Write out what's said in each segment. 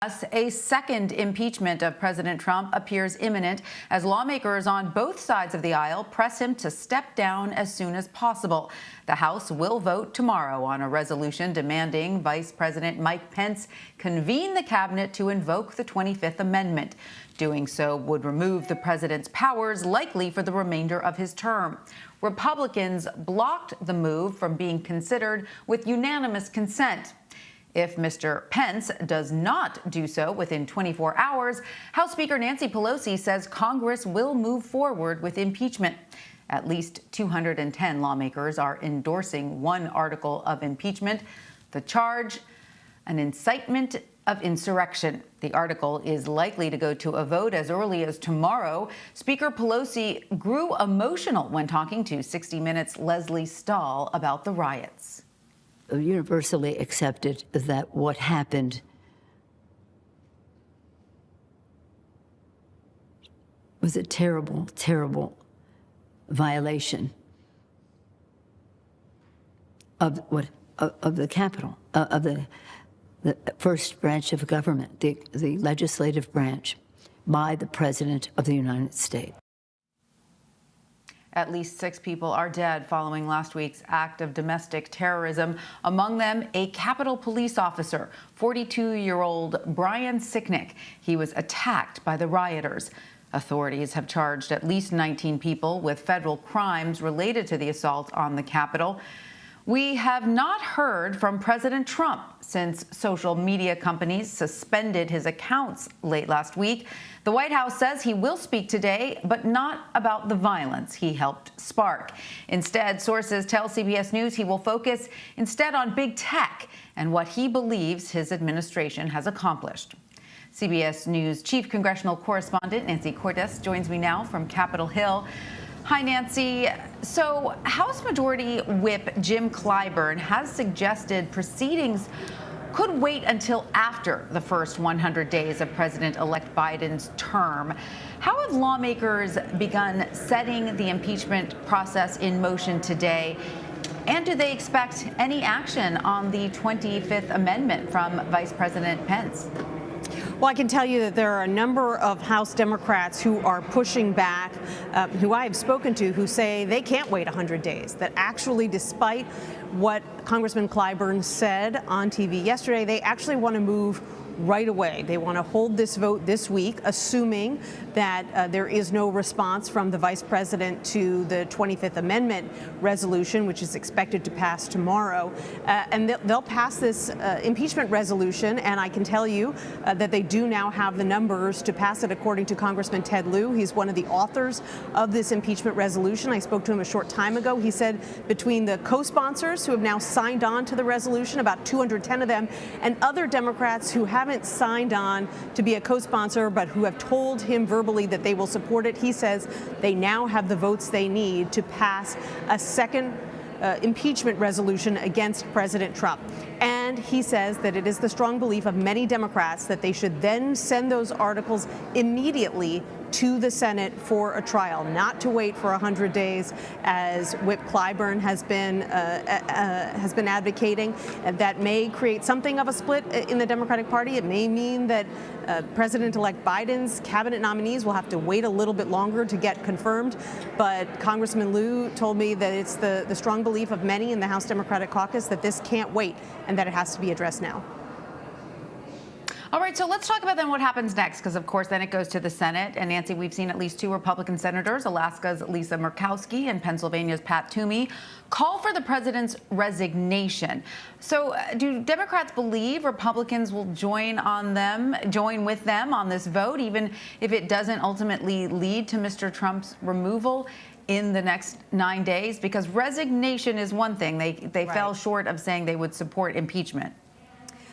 A second impeachment of President Trump appears imminent as lawmakers on both sides of the aisle press him to step down as soon as possible. The House will vote tomorrow on a resolution demanding Vice President Mike Pence convene the cabinet to invoke the 25th Amendment. Doing so would remove the president's powers, likely for the remainder of his term. Republicans blocked the move from being considered with unanimous consent. If Mr. Pence does not do so within 24 hours, House Speaker Nancy Pelosi says Congress will move forward with impeachment. At least 210 lawmakers are endorsing one article of impeachment. The charge, an incitement of insurrection. The article is likely to go to a vote as early as tomorrow. Speaker Pelosi grew emotional when talking to 60 Minutes' Leslie Stahl about the riots. Universally accepted that what happened was a terrible, terrible violation of the Capitol, of the first branch of government, the legislative branch, by the President of the United States. At least 6 people are dead following last week's act of domestic terrorism, among them a Capitol Police officer, 42-year-old Brian Sicknick. He was attacked by the rioters. Authorities have charged at least 19 people with federal crimes related to the assault on the Capitol. We have not heard from President Trump since social media companies suspended his accounts late last week. The White House says he will speak today, but not about the violence he helped spark. Instead, sources tell CBS News he will focus instead on big tech and what he believes his administration has accomplished. CBS News chief congressional correspondent Nancy Cordes joins me now from Capitol Hill. Hi, Nancy. So House Majority Whip Jim Clyburn has suggested proceedings could wait until after the first 100 days of President-elect Biden's term. How have lawmakers begun setting the impeachment process in motion today? And do they expect any action on the 25th Amendment from Vice President Pence? Well, I can tell you that there are a number of House Democrats who are pushing back, who I have spoken to, who say they can't wait 100 days, that actually, despite what Congressman Clyburn said on TV yesterday, they actually want to move right away. They want to hold this vote this week, assuming that there is no response from the vice president to the 25th Amendment resolution, which is expected to pass tomorrow. And they'll pass this impeachment resolution. And I can tell you that they do now have the numbers to pass it, according to Congressman Ted Lieu. He's one of the authors of this impeachment resolution. I spoke to him a short time ago. He said between the co-sponsors who have now signed on to the resolution, about 210 of them, and other Democrats who haven't signed on to be a co-sponsor but who have told him verbally that they will support it, he says they now have the votes they need to pass a second impeachment resolution against President Trump. And he says that it is the strong belief of many Democrats that they should then send those articles immediately to the Senate for a trial, not to wait for 100 days, as Whip Clyburn has been advocating. And that may create something of a split in the Democratic Party. It may mean that President-elect Biden's cabinet nominees will have to wait a little bit longer to get confirmed. But Congressman Lieu told me that it's the strong belief of many in the House Democratic caucus that this can't wait and that it has to be addressed now. All right, so let's talk about then what happens next, because, of course, then it goes to the Senate. And, Nancy, we've seen at least 2 Republican senators, Alaska's Lisa Murkowski and Pennsylvania's Pat Toomey, call for the president's resignation. So do Democrats believe Republicans will join with them on this vote, even if it doesn't ultimately lead to Mr. Trump's removal in the next 9 days? Because resignation is one thing. They Right. fell short of saying they would support impeachment.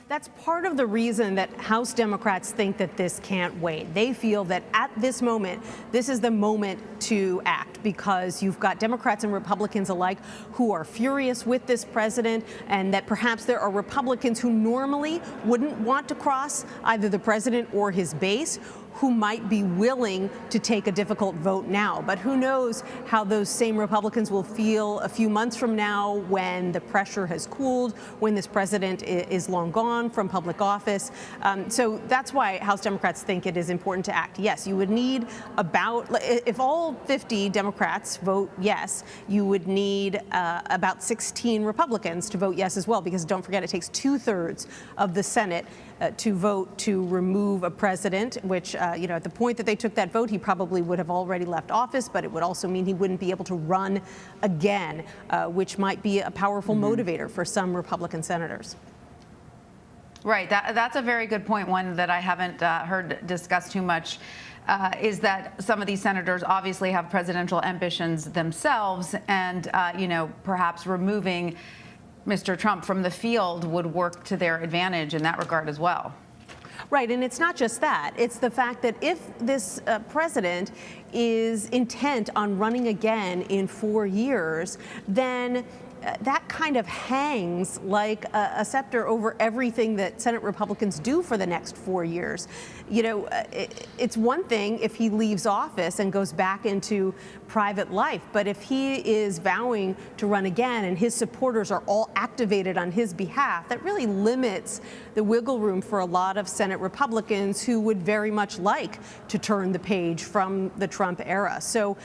That's part of the reason that House Democrats think that this can't wait. They feel that at this moment, this is the moment to act, because you've got Democrats and Republicans alike who are furious with this president, and that perhaps there are Republicans who normally wouldn't want to cross either the president or his base, who might be willing to take a difficult vote now. But who knows how those same Republicans will feel a few months from now when the pressure has cooled, when this president is long gone from public office. So that's why House Democrats think it is important to act. Yes, you would need if all 50 Democrats vote yes, you would need about 16 Republicans to vote yes as well, because don't forget, it takes 2/3 of the Senate to vote to remove a president, which, at the point that they took that vote, he probably would have already left office, but it would also mean he wouldn't be able to run again, which might be a powerful motivator for some Republican senators. Right. That's a very good point, one that I haven't heard discussed too much. Is that some of these senators obviously have presidential ambitions themselves, and, perhaps removing Mr. Trump from the field would work to their advantage in that regard as well. Right, and it's not just that. It's the fact that if this president is intent on running again in 4 years, then that kind of hangs like a scepter over everything that Senate Republicans do for the next 4 years. It's one thing if he leaves office and goes back into private life, but if he is vowing to run again and his supporters are all activated on his behalf, that really limits the wiggle room for a lot of Senate Republicans who would very much like to turn the page from the Trump era. So,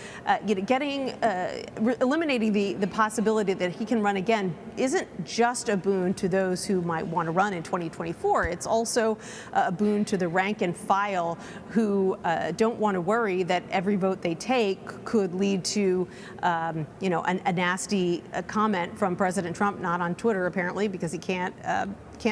eliminating the possibility that he can run again isn't just a boon to those who might want to run in 2024. It's also a boon to the rank and file who don't want to worry that every vote they take could lead to, a nasty comment from President Trump, not on Twitter apparently, because he can't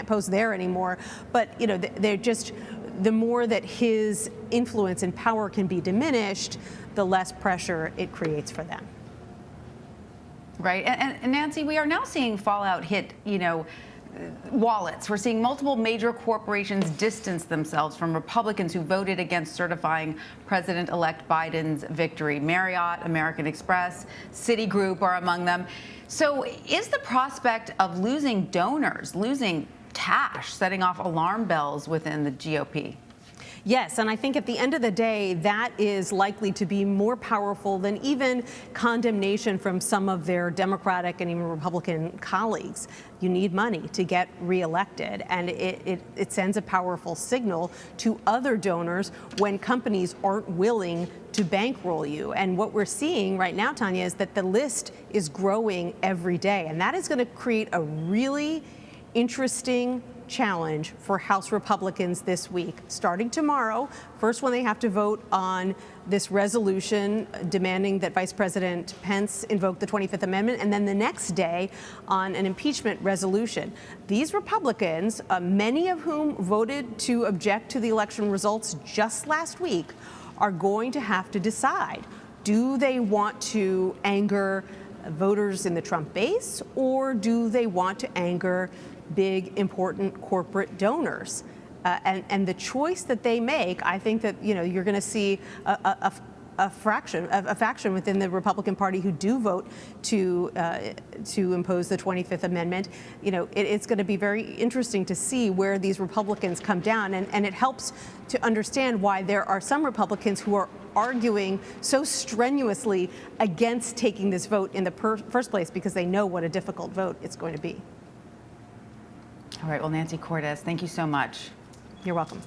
post there anymore. But they're just, the more that his influence and power can be diminished, the less pressure it creates for them. Right. And Nancy, we are now seeing fallout hit, wallets. We're seeing multiple major corporations distance themselves from Republicans who voted against certifying President-elect Biden's victory. Marriott, American Express, Citigroup are among them. So is the prospect of losing donors, losing cash, setting off alarm bells within the GOP? Yes, and I think at the end of the day, that is likely to be more powerful than even condemnation from some of their Democratic and even Republican colleagues. You need money to get reelected, and it sends a powerful signal to other donors when companies aren't willing to bankroll you. And what we're seeing right now, Tanya, is that the list is growing every day, and that is going to create a really interesting challenge for House Republicans this week. Starting tomorrow, first when they have to vote on this resolution demanding that Vice President Pence invoke the 25th Amendment, and then the next day on an impeachment resolution. These Republicans, many of whom voted to object to the election results just last week, are going to have to decide, do they want to anger voters in the Trump base, or do they want to anger big, important corporate donors? And the choice that they make, I think that, you're going to see a faction within the Republican Party who do vote to impose the 25th Amendment. It's going to be very interesting to see where these Republicans come down, and it helps to understand why there are some Republicans who are arguing so strenuously against taking this vote in the first place, because they know what a difficult vote it's going to be. All right. Well, Nancy Cortez, thank you so much. You're welcome.